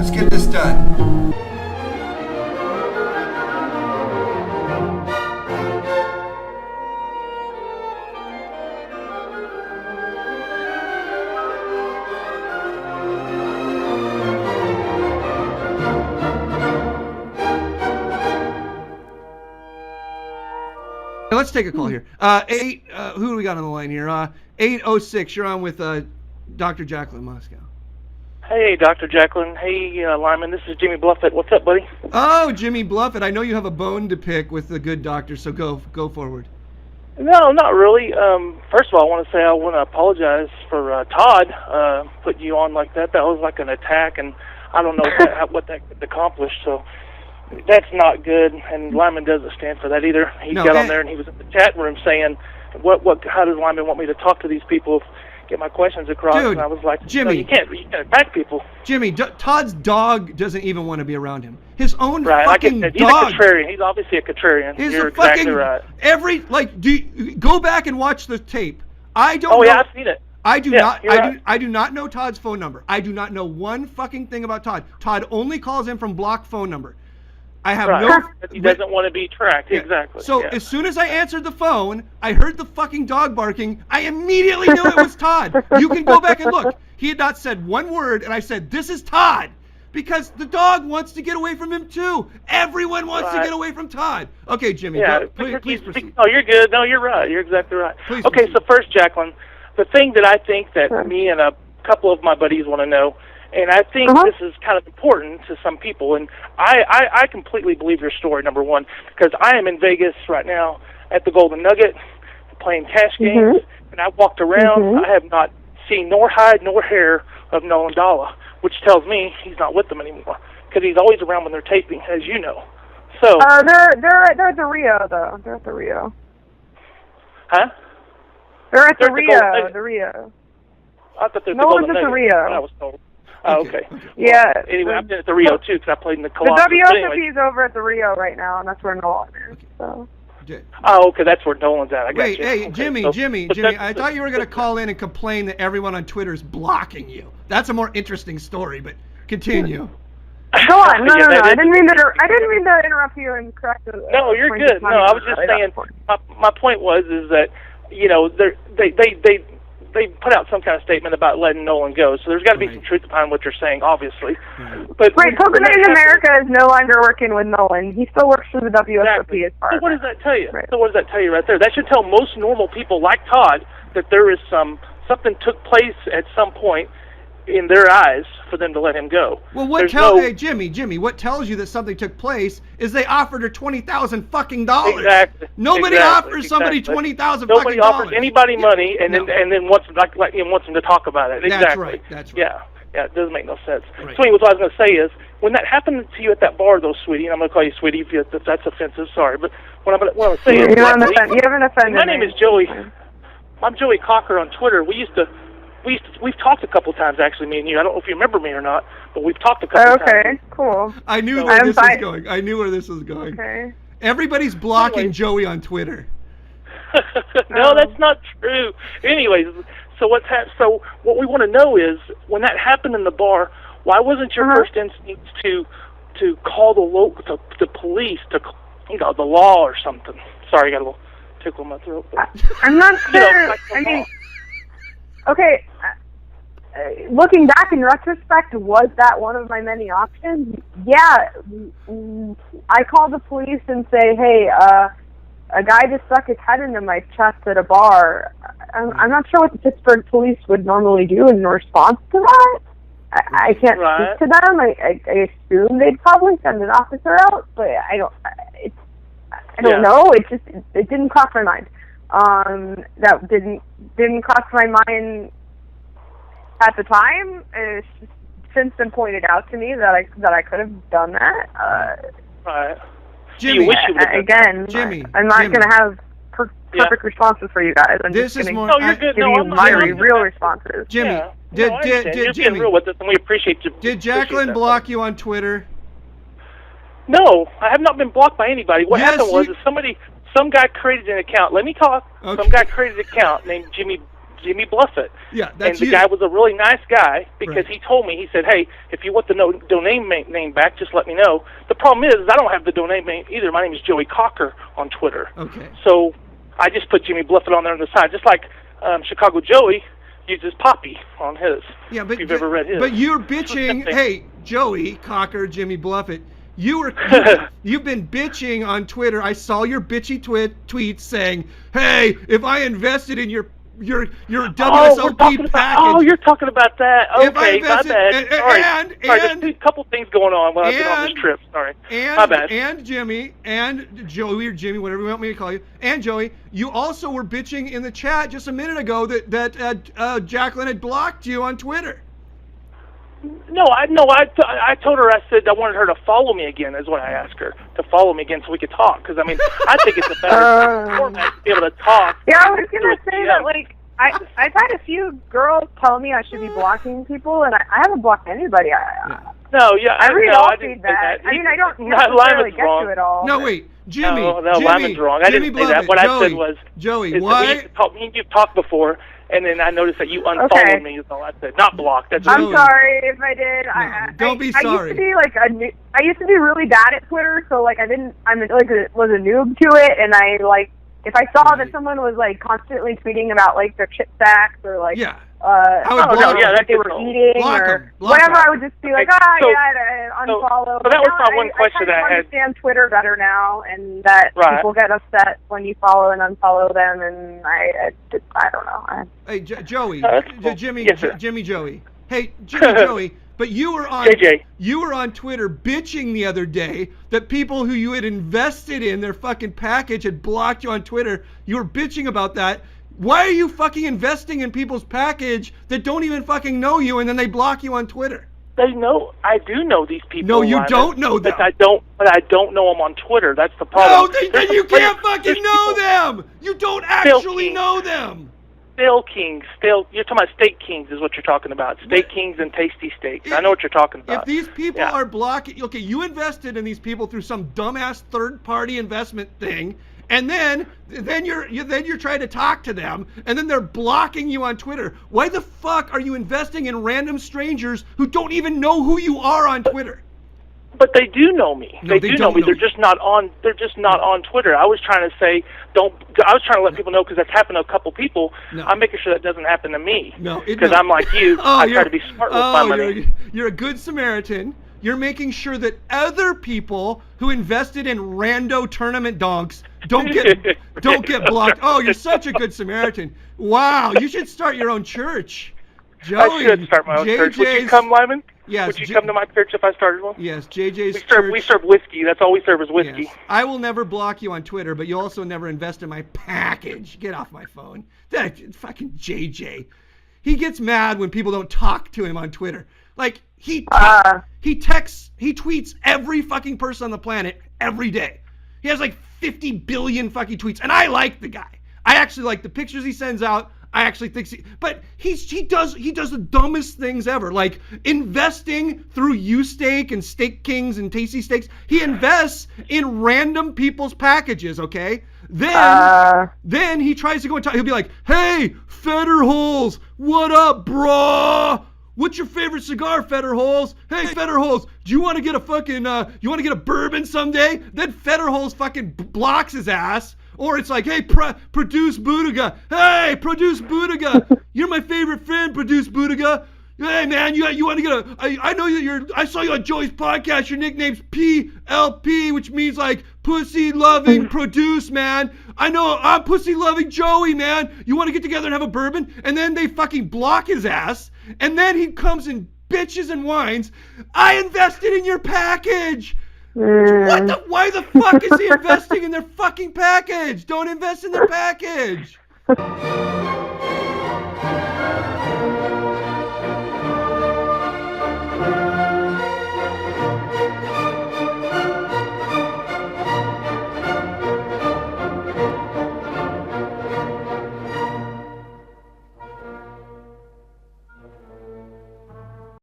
Let's get this done. Let's take a call here. Who do we got on the line here? 806, you're on with Dr. Jaclynn Moscow. Hey, Dr. Jaclynn. Hey, Lyman. This is Jimmy Bluffett. What's up, buddy? Oh, Jimmy Bluffett. I know you have a bone to pick with the good doctor, so go forward. No, not really. First of all, I want to say I want to apologize for Todd putting you on like that. That was like an attack, and I don't know what that accomplished, so that's not good, and Lyman doesn't stand for that either. He got on there, and he was in the chat room saying, how does Lyman want me to talk to these people, get my questions across? Dude, and I was like, Jimmy, no, you can't attack people. Jimmy, Todd's dog doesn't even want to be around him. His own right, fucking he's dog. He's a contrarian. He's obviously a contrarian. You're exactly right. Go back and watch the tape. I don't know. Oh, yeah, I've seen it. I do not know Todd's phone number. I do not know one fucking thing about Todd. Todd only calls in from blocked phone number. I have He doesn't want to be tracked. Yeah. Exactly. So as soon as I answered the phone, I heard the fucking dog barking. I immediately knew it was Todd. You can go back and look. He had not said one word, and I said, "This is Todd," because the dog wants to get away from him too. Everyone wants to get away from Todd. Okay, Jimmy. Yeah. Please proceed. Oh, you're good. No, you're right. You're exactly right. Please okay, proceed. so first, Jaclynn, the thing that I think that me and a couple of my buddies want to know. And I think this is kind of important to some people, and I completely believe your story, number one, because I am in Vegas right now at the Golden Nugget playing cash games, and I've walked around. I have not seen nor hide nor hair of Nolan Dalla, which tells me he's not with them anymore, because he's always around when they're taping, as you know. So they're at the Rio, though. They're at the Rio. Huh? They're at the Rio. I thought they're no one's at the Rio. I was told. Oh, okay. Yeah. Anyway, I've been at the Rio, too, because I played in the Colossus. The WSOP is over at the Rio right now, and that's where Nolan is. So. Oh, okay, that's where Nolan's at. I got you. Hey, okay, Jimmy, I thought you were going to call in and complain that everyone on Twitter is blocking you. That's a more interesting story, but continue. Go on. No. I didn't mean to interrupt you and correct the No, you're good. No, I was just saying, my point was that, you know, they put out some kind of statement about letting Nolan go, so there's got to be some truth behind what you're saying, obviously. But PokerSesh America is no longer working with Nolan. He still works for the WSOP as part. So what does that tell you? So what does that tell you right there? That should tell most normal people like Todd that there is something took place at some point in their eyes for them to let him go. Well, hey, Jimmy, what tells you that something took place is they offered her $20,000 fucking dollars. Exactly. Nobody offers somebody $20,000 fucking dollars. Nobody offers anybody money and then wants them wants them to talk about it. Exactly. That's right. Yeah, it doesn't make no sense. Right. So anyway, what I was going to say is, when that happened to you at that bar, though, sweetie, and I'm going to call you sweetie if that's offensive, sorry, but what I'm going to say is, you haven't offended my name is Joey. I'm Joey Cocker on Twitter. We've talked a couple times, actually, me and you. I don't know if you remember me or not, but we've talked a couple times. Okay, cool. I knew where this was going. I knew where this was going. Okay. Everybody's blocking Joey on Twitter. No, that's not true. Anyways, so so what we want to know is, when that happened in the bar, why wasn't your first instinct to call the police, the law or something? Sorry, I got a little tickle in my throat. But, I'm not sure. I mean, okay. Looking back in retrospect, was that one of my many options? Yeah. I call the police and say, hey, a guy just stuck his head into my chest at a bar. I'm not sure what the Pittsburgh police would normally do in response to that. I can't speak to them. I assume they'd probably send an officer out, but I don't know. It didn't cross my mind. That didn't cross my mind at the time. It's since been pointed out to me that I could have done that. Jimmy, Jimmy, I'm not going to have perfect responses for you guys. I'm just going to give you my real responses. Jimmy, Jimmy, real with us, and we appreciate you. Did Jaclynn block you on Twitter? No, I have not been blocked by anybody. What happened was some guy created an account. Let me talk. Okay. Some guy created an account named Jimmy Jimmy Bluffett. Yeah, that's and the guy was a really nice guy because he told me, he said, hey, if you want the domain name back, just let me know. The problem is I don't have the domain name either. My name is Joey Cocker on Twitter. Okay. So I just put Jimmy Bluffett on there on the side, just like Chicago Joey uses Poppy on his. Yeah, but if you've ever read his. But you're bitching. Hey, Joey Cocker, Jimmy Bluffett. You've been bitching on Twitter. I saw your bitchy tweets saying, "Hey, if I invested in your WSOP package." Oh, you're talking about that. Okay, my bad. Sorry. And there's a couple things going on while I've been on this trip. Sorry. My bad. And Jimmy and Joey or Jimmy, whatever you want me to call you, and Joey, you also were bitching in the chat just a minute ago that Jaclynn had blocked you on Twitter. No, I told her, I said I wanted her to follow me again, is what I asked her, to follow me again so we could talk. Because, I mean, I think it's a better format to be able to talk. Yeah, I was going to say that, like, I've had a few girls tell me I should be blocking people, and I haven't blocked anybody. I read all feedback. I mean, I don't necessarily get to it all. No, wait. Jimmy. No, Lyman's wrong. I didn't say that. What I said was, Joey, why? Me and you've talked before. And then I noticed that you unfollowed me. Is all I said. Not blocked. That's I'm sorry if I did. No, don't be sorry. I used to be really bad at Twitter, so like was a noob to it, and if I saw that someone was like constantly tweeting about like their chip sacks or like that they were eating or whatever, I would just be like, unfollow. So that was my one question that I had. I understand Twitter better now, and that people get upset when you follow and unfollow them, and I don't know. Hey, Joey, cool. Jimmy, yes, Jimmy, Joey. Hey, Jimmy, Joey. But you were on Twitter bitching the other day that people who you had invested in their fucking package had blocked you on Twitter. You were bitching about that. Why are you fucking investing in people's package that don't even fucking know you and then they block you on Twitter? They know. I do know these people. No, you don't know them. But I don't know them on Twitter. That's the problem. No, then you can't fucking know them. You don't actually know them. Stale Kings. You're talking about Steak Kings is what you're talking about. Steak Kings and Tasty Steaks. I know what you're talking about. If these people are blocking, okay, you invested in these people through some dumbass third-party investment thing, and then you're trying to talk to them, and then they're blocking you on Twitter. Why the fuck are you investing in random strangers who don't even know who you are on Twitter? But they do know me. No, they do know me. They're just not on Twitter. I was trying to say I was trying to let people know because that's happened to a couple people. No. I'm making sure that doesn't happen to me. No, because I'm like you. I try to be smart with my money. You're a good Samaritan. You're making sure that other people who invested in rando tournament donks don't get blocked. Oh, you're such a good Samaritan. Wow, you should start your own church. Joey, I should start my own church. Would you come, Lyman? Yes. Would you come to my church if I started one? Yes, JJ's church. We serve whiskey. That's all we serve is whiskey. Yes. I will never block you on Twitter, but you also never invest in my package. Get off my phone. That fucking JJ. He gets mad when people don't talk to him on Twitter. Like he tweets every fucking person on the planet every day. He has like 50 billion fucking tweets, and I like the guy. I actually like the pictures he sends out. I actually think, but he does the dumbest things ever, like investing through U-Steak and Steak Kings and Tasty Steaks. He invests in random people's packages, okay? Then he tries to go and talk. He'll be like, "Hey, Federholes, what up, brah? What's your favorite cigar, Federholes? Hey, Federholes, do you want to get a fucking, you want to get a bourbon someday?" Then Federholes fucking blocks his ass. Or it's like, "Hey, Produce Buddha. Hey, Produce Buddha. You're my favorite friend, Produce Buddha. Hey, man, you want to get I know that I saw you on Joey's podcast. Your nickname's PLP, which means like pussy loving produce, man. I know I'm pussy loving Joey, man. You want to get together and have a bourbon?" And then they fucking block his ass. And then he comes and bitches and whines, "I invested in your package." Why the fuck is he investing in their fucking package? Don't invest in their package.